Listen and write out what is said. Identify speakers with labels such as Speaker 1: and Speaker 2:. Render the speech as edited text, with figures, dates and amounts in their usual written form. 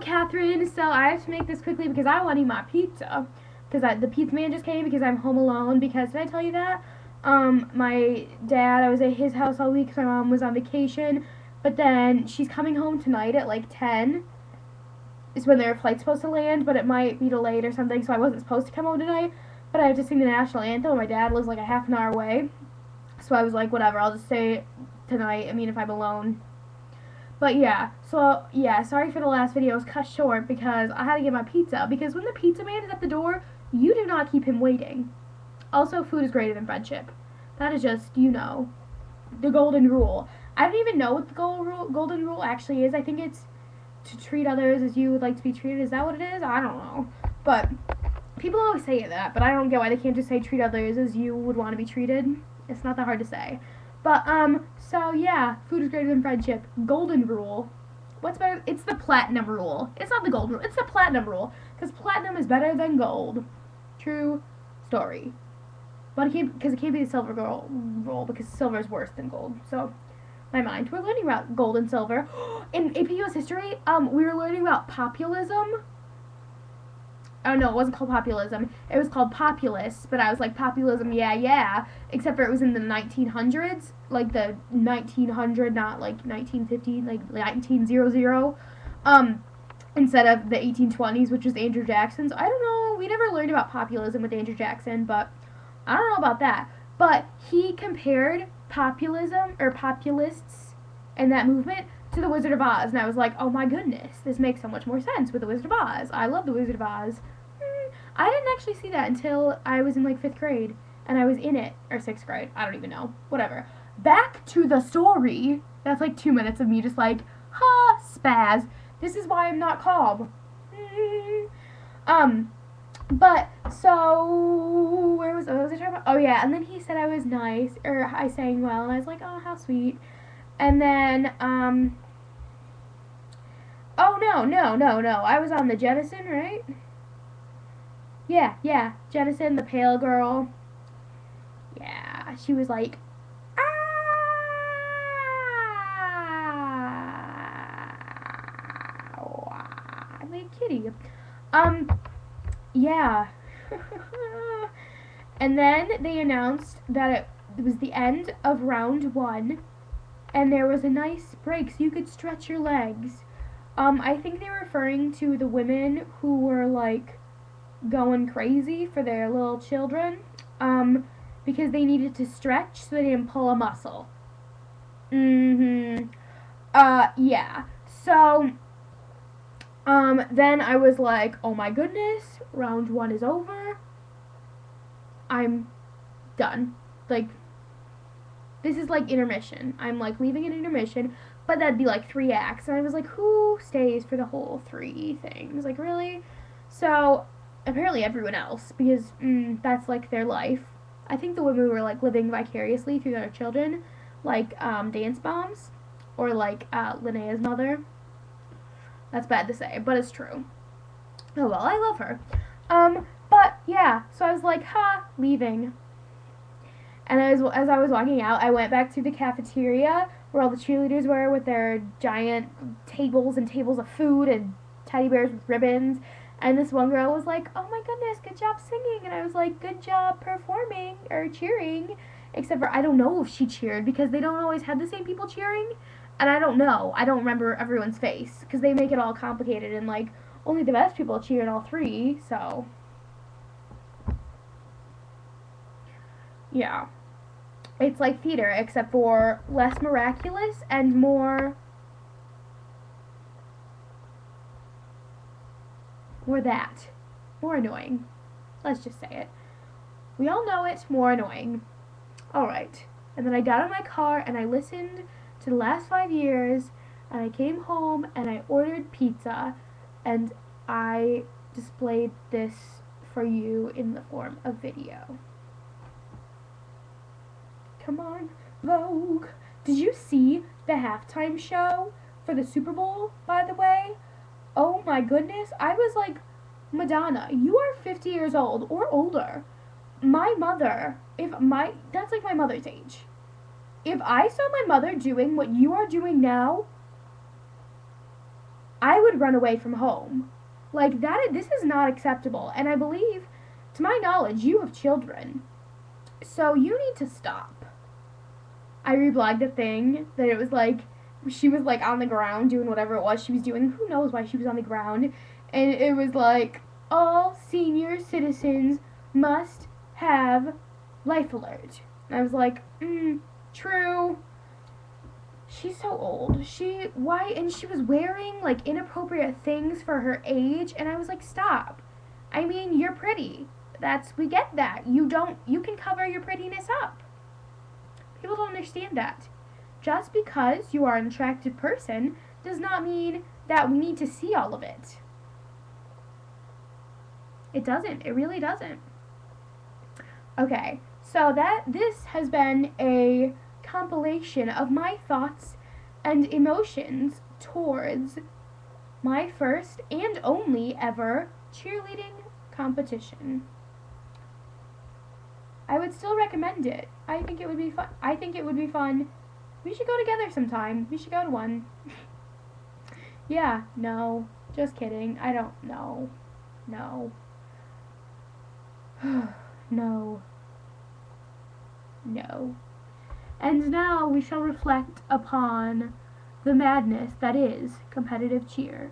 Speaker 1: Catherine. So I have to make this quickly because I want to eat my pizza. Because the pizza man just came because I'm home alone. Because, did I tell you that? My dad, I was at his house all week because my mom was on vacation. But then she's coming home tonight at like 10. Is when their flight's supposed to land, but it might be delayed or something, so I wasn't supposed to come home tonight. But I have to sing the national anthem, and my dad lives like a half an hour away. So I was like, whatever, I'll just stay tonight. I mean, if I'm alone. But yeah, so yeah, sorry for the last video. It was cut short because I had to get my pizza. Because when the pizza man is at the door, you do not keep him waiting. Also, food is greater than friendship. That is just, you know, the golden rule. I don't even know what the golden rule actually is. I think it's to treat others as you would like to be treated. Is that what it is? I don't know. But people always say that, but I don't get why they can't just say treat others as you would want to be treated. It's not that hard to say. But, so yeah, food is greater than friendship. Golden rule. What's better? It's the platinum rule. It's not the gold rule. It's the platinum rule. Because platinum is better than gold. True story. But it can't be the silver rule, because silver is worse than gold. So, my mind. We're learning about gold and silver. In AP US history, we were learning about populism. Oh no, it wasn't called populism. It was called populist, but I was like, populism, yeah. Except for it was in the 1900s, like the 1900, not like 1950, like 1900. Instead of the 1820s, which was Andrew Jackson's. I don't know. We never learned about populism with Andrew Jackson, but I don't know about that. But he compared populism, or populists, and that movement to the Wizard of Oz, and I was like, oh my goodness, this makes so much more sense with the Wizard of Oz. I love the Wizard of Oz. I didn't actually see that until I was in like 5th grade, and I was in it, or 6th grade, I don't even know, whatever. Back to the story. That's like 2 minutes of me just like, ha, spaz. This is why I'm not calm. But, so, what was I talking about? Oh yeah, and then he said I was nice, or I sang well, and I was like, oh, how sweet. And then, oh, no, I was on the Jettison, right? Yeah, Jettison, the pale girl. Yeah, she was like, I'm a kitty. Yeah. And then they announced that it was the end of round 1, and there was a nice break so you could stretch your legs. I think they were referring to the women who were, like, going crazy for their little children, because they needed to stretch so they didn't pull a muscle. Yeah. So, then I was like, oh my goodness, round 1 is over. I'm done. Like, this is like intermission. I'm like leaving an intermission, but that'd be like 3 acts. And I was like, who stays for the whole 3 things? Like, really? So, apparently everyone else, because that's like their life. I think the women were like living vicariously through their children, like dance moms, or like Linnea's mother. That's bad to say, but it's true. Oh well, I love her. But yeah, so I was like, ha, leaving. And as I was walking out, I went back to the cafeteria where all the cheerleaders were with their giant tables and tables of food and teddy bears with ribbons. And this one girl was like, oh my goodness, good job singing. And I was like, good job performing or cheering. Except for I don't know if she cheered because they don't always have the same people cheering. And I don't know. I don't remember everyone's face because they make it all complicated and like only the best people cheer in all 3. So yeah. It's like theater, except for less miraculous and more that. More annoying. Let's just say it. We all know it. More annoying. Alright. And then I got in my car and I listened to the last 5 years and I came home and I ordered pizza and I displayed this for you in the form of video. Come on, Vogue. Did you see the halftime show for the Super Bowl, by the way? Oh my goodness. I was like, Madonna, you are 50 years old or older. My mother, that's like my mother's age. If I saw my mother doing what you are doing now, I would run away from home. Like, this is not acceptable. And I believe, to my knowledge, you have children. So you need to stop. I reblogged the thing that it was like, she was like on the ground doing whatever it was she was doing. Who knows why she was on the ground. And it was like, all senior citizens must have life alert. And I was like, true. She's so old. And she was wearing like inappropriate things for her age, and I was like, stop. I mean, you're pretty. We get that. You can cover your prettiness up. People don't understand that. Just because you are an attractive person does not mean that we need to see all of it. It doesn't. It really doesn't. Okay, so this has been a compilation of my thoughts and emotions towards my first and only ever cheerleading competition. I would still recommend it. I think it would be fun. We should go together sometime. We should go to one. Yeah, no. Just kidding. I don't know. No. No. No. And now we shall reflect upon the madness that is competitive cheer.